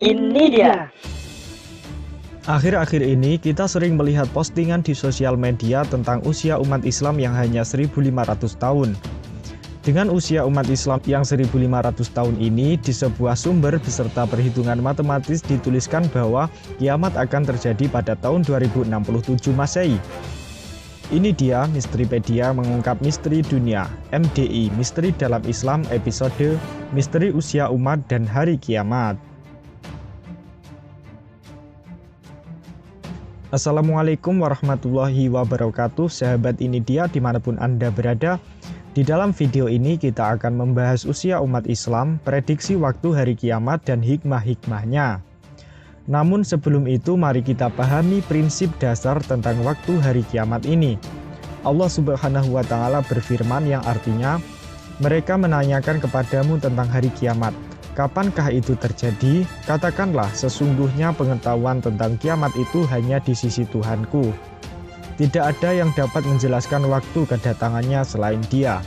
Ini dia. Akhir-akhir ini kita sering melihat postingan di sosial media tentang usia umat Islam yang hanya 1500 tahun. Dengan usia umat Islam yang 1500 tahun ini, di sebuah sumber beserta perhitungan matematis dituliskan bahwa kiamat akan terjadi pada tahun 2067 Masehi. Ini dia Misteripedia mengungkap misteri dunia, MDI, misteri dalam Islam episode Misteri Usia Umat dan Hari Kiamat. Assalamualaikum warahmatullahi wabarakatuh, sahabat Ini Dia dimanapun Anda berada. Di dalam video ini kita akan membahas usia umat Islam, prediksi waktu hari kiamat dan hikmah-hikmahnya. Namun sebelum itu mari kita pahami prinsip dasar tentang waktu hari kiamat ini. Allah Subhanahu wa Ta'ala berfirman yang artinya, mereka menanyakan kepadamu tentang hari kiamat. Kapankah itu terjadi? Katakanlah, sesungguhnya pengetahuan tentang kiamat itu hanya di sisi Tuhanku. Tidak ada yang dapat menjelaskan waktu kedatangannya selain Dia.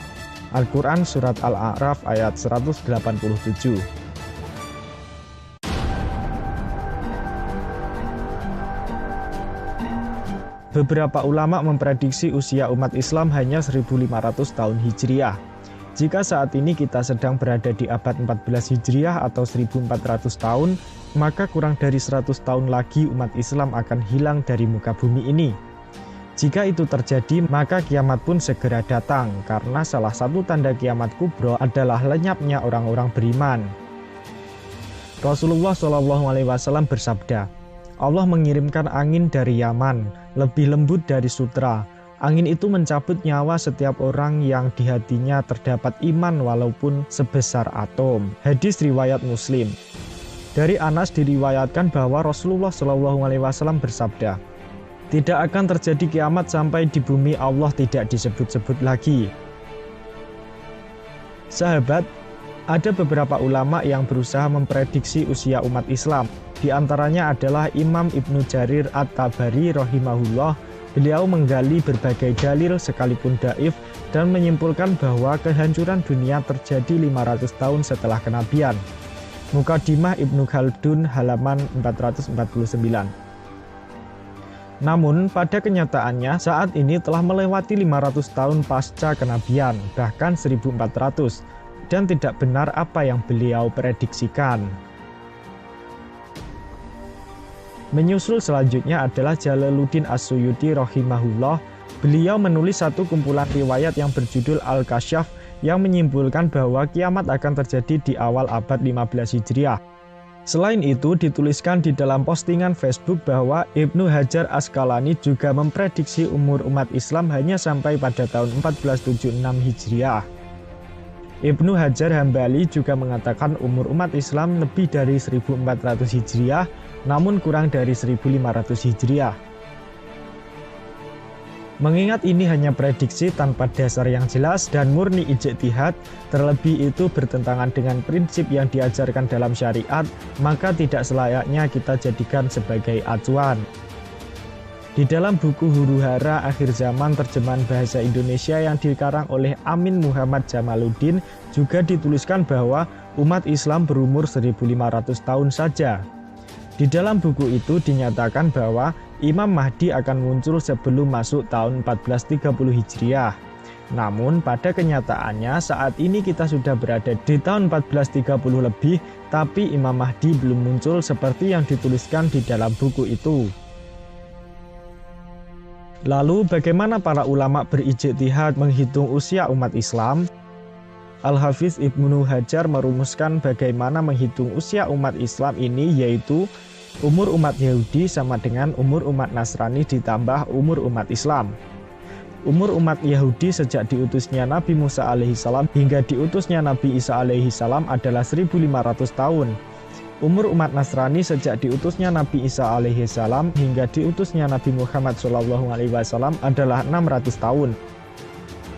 Al-Quran Surat Al-A'raf ayat 187. Beberapa ulama memprediksi usia umat Islam hanya 1500 tahun Hijriah. Jika saat ini kita sedang berada di abad 14 Hijriah atau 1400 tahun, maka kurang dari 100 tahun lagi umat Islam akan hilang dari muka bumi ini. Jika itu terjadi, maka kiamat pun segera datang, karena salah satu tanda kiamat kubro adalah lenyapnya orang-orang beriman. Rasulullah SAW bersabda, Allah mengirimkan angin dari Yaman, lebih lembut dari sutra. Angin itu mencabut nyawa setiap orang yang di hatinya terdapat iman walaupun sebesar atom. Hadis riwayat Muslim. Dari Anas diriwayatkan bahwa Rasulullah SAW bersabda, tidak akan terjadi kiamat sampai di bumi Allah tidak disebut-sebut lagi. Sahabat, ada beberapa ulama yang berusaha memprediksi usia umat Islam. Di antaranya adalah Imam Ibnu Jarir At-Tabari rahimahullah. Beliau menggali berbagai dalil sekalipun dhaif dan menyimpulkan bahwa kehancuran dunia terjadi 500 tahun setelah kenabian. Muqaddimah Ibnu Khaldun halaman 449. Namun pada kenyataannya saat ini telah melewati 500 tahun pasca kenabian, bahkan 1400, dan tidak benar apa yang beliau prediksikan. Menyusul selanjutnya adalah Jalaluddin As-Suyuti rahimahullah. Beliau menulis satu kumpulan riwayat yang berjudul Al-Kasyaf yang menyimpulkan bahwa kiamat akan terjadi di awal abad 15 Hijriah. Selain itu dituliskan di dalam postingan Facebook bahwa Ibnu Hajar Asqalani juga memprediksi umur umat Islam hanya sampai pada tahun 1476 Hijriah. Ibnu Hajar Hambali juga mengatakan umur umat Islam lebih dari 1400 Hijriah, namun kurang dari 1500 Hijriah. Mengingat ini hanya prediksi tanpa dasar yang jelas dan murni ijtihad, terlebih itu bertentangan dengan prinsip yang diajarkan dalam syariat, maka tidak selayaknya kita jadikan sebagai acuan. Di dalam buku Huru-Hara Akhir Zaman terjemahan bahasa Indonesia yang dikarang oleh Amin Muhammad Jamaluddin juga dituliskan bahwa umat Islam berumur 1500 tahun saja. Di dalam buku itu dinyatakan bahwa Imam Mahdi akan muncul sebelum masuk tahun 1430 Hijriah. Namun pada kenyataannya saat ini kita sudah berada di tahun 1430 lebih, tapi Imam Mahdi belum muncul seperti yang dituliskan di dalam buku itu. Lalu bagaimana para ulama berijtihad menghitung usia umat Islam? Al-Hafiz Ibnu Hajar merumuskan bagaimana menghitung usia umat Islam ini, yaitu umur umat Yahudi sama dengan umur umat Nasrani ditambah umur umat Islam. Umur umat Yahudi sejak diutusnya Nabi Musa alaihissalam hingga diutusnya Nabi Isa alaihissalam adalah 1500 tahun. Umur umat Nasrani sejak diutusnya Nabi Isa alaihissalam hingga diutusnya Nabi Muhammad SAW adalah 600 tahun.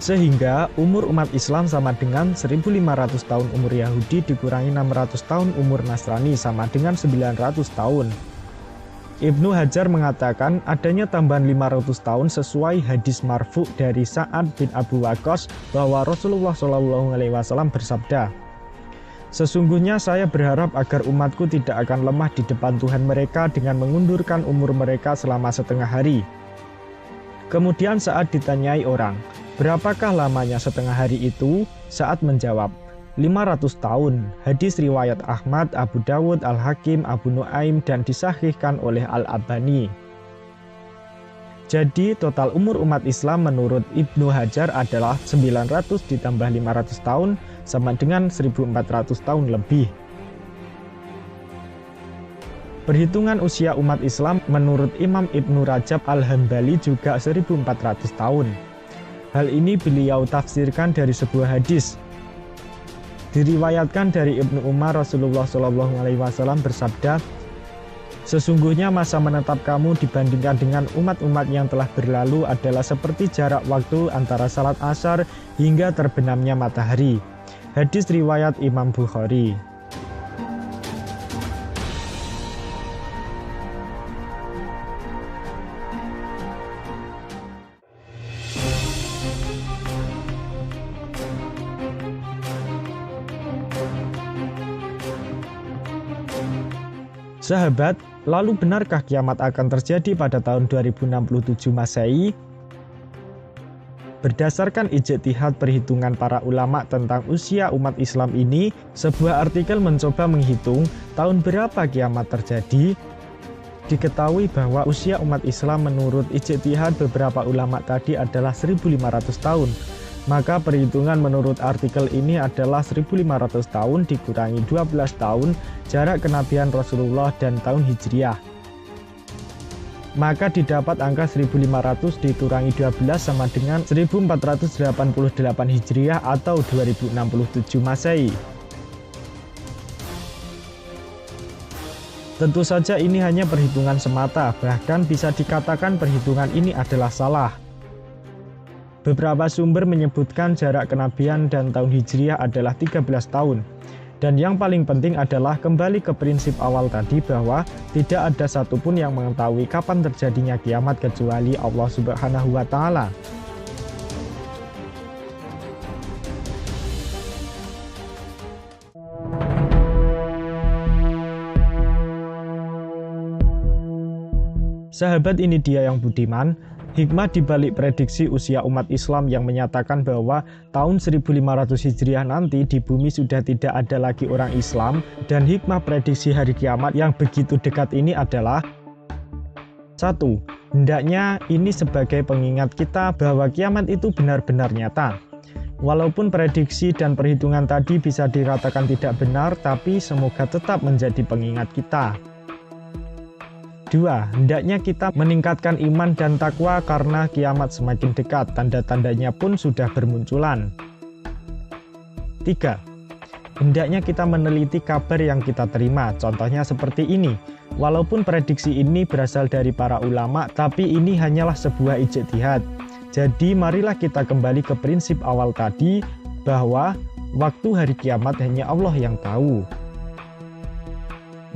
Sehingga umur umat Islam sama dengan 1500 tahun umur Yahudi dikurangi 600 tahun umur Nasrani sama dengan 900 tahun. Ibnu Hajar mengatakan adanya tambahan 500 tahun sesuai hadis marfu dari Sa'ad bin Abu Waqqas bahwa Rasulullah SAW bersabda, Sesungguhnya saya berharap agar umatku tidak akan lemah di depan Tuhan mereka dengan mengundurkan umur mereka selama setengah hari. Kemudian saat ditanyai orang, berapakah lamanya setengah hari itu? Saat menjawab, 500 tahun. Hadis riwayat Ahmad, Abu Dawud, Al-Hakim, Abu Nuaim, dan disahihkan oleh Al-Albani. Jadi total umur umat Islam menurut Ibnu Hajar adalah 900 ditambah 500 tahun sama dengan 1400 tahun lebih. Perhitungan usia umat Islam menurut Imam Ibnu Rajab Al-Hambali juga 1400 tahun. Hal ini beliau tafsirkan dari sebuah hadis. Diriwayatkan dari Ibnu Umar, Rasulullah SAW bersabda, "Sesungguhnya masa menetap kamu dibandingkan dengan umat-umat yang telah berlalu adalah seperti jarak waktu antara salat Asar hingga terbenamnya matahari." Hadis riwayat Imam Bukhari. Sahabat, lalu benarkah kiamat akan terjadi pada tahun 2067 Masehi? Berdasarkan ijtihad perhitungan para ulama tentang usia umat Islam ini, sebuah artikel mencoba menghitung tahun berapa kiamat terjadi. Diketahui bahwa usia umat Islam menurut ijtihad beberapa ulama tadi adalah 1500 tahun. Maka perhitungan menurut artikel ini adalah 1500 tahun dikurangi 12 tahun jarak kenabian Rasulullah dan tahun Hijriah. Maka didapat angka 1500 dikurangi 12 sama dengan 1488 Hijriah atau 2067 Masehi. Tentu saja ini hanya perhitungan semata, bahkan bisa dikatakan perhitungan ini adalah salah. Beberapa sumber menyebutkan jarak kenabian dan tahun Hijriah adalah 13 tahun. Dan yang paling penting adalah kembali ke prinsip awal tadi bahwa tidak ada satupun yang mengetahui kapan terjadinya kiamat kecuali Allah Subhanahu wa Ta'ala. Sahabat, ini dia yang budiman. Hikmah dibalik prediksi usia umat Islam yang menyatakan bahwa tahun 1500 Hijriah nanti di bumi sudah tidak ada lagi orang Islam, dan hikmah prediksi hari kiamat yang begitu dekat ini adalah: 1. Hendaknya ini sebagai pengingat kita bahwa kiamat itu benar-benar nyata. Walaupun prediksi dan perhitungan tadi bisa dikatakan tidak benar, tapi semoga tetap menjadi pengingat kita. 2. Hendaknya kita meningkatkan iman dan takwa karena kiamat semakin dekat, tanda-tandanya pun sudah bermunculan. 3. Hendaknya kita meneliti kabar yang kita terima, contohnya seperti ini. Walaupun prediksi ini berasal dari para ulama, tapi ini hanyalah sebuah ijtihad. Jadi marilah kita kembali ke prinsip awal tadi, bahwa waktu hari kiamat hanya Allah yang tahu.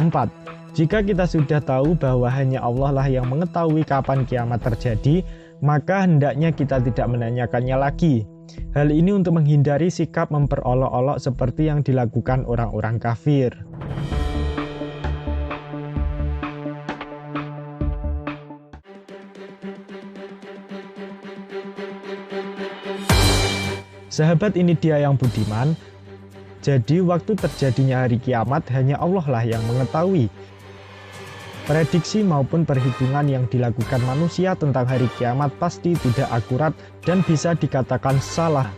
4. Jika kita sudah tahu bahwa hanya Allah lah yang mengetahui kapan kiamat terjadi, maka hendaknya kita tidak menanyakannya lagi. Hal ini untuk menghindari sikap memperolok-olok seperti yang dilakukan orang-orang kafir. Sahabat, ini dia yang budiman. Jadi waktu terjadinya hari kiamat hanya Allah lah yang mengetahui. Prediksi maupun perhitungan yang dilakukan manusia tentang hari kiamat pasti tidak akurat dan bisa dikatakan salah.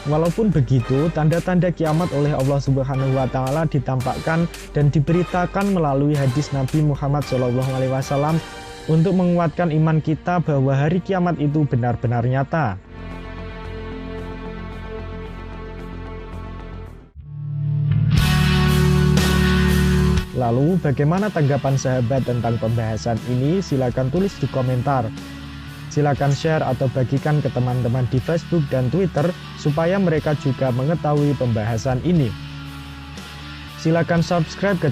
Walaupun begitu, tanda-tanda kiamat oleh Allah Subhanahu wa Ta'ala ditampakkan dan diberitakan melalui hadis Nabi Muhammad SAW untuk menguatkan iman kita bahwa hari kiamat itu benar-benar nyata. Lalu bagaimana tanggapan sahabat tentang pembahasan ini? Silakan tulis di komentar. Silakan share atau bagikan ke teman-teman di Facebook dan Twitter supaya mereka juga mengetahui pembahasan ini. Silakan subscribe ke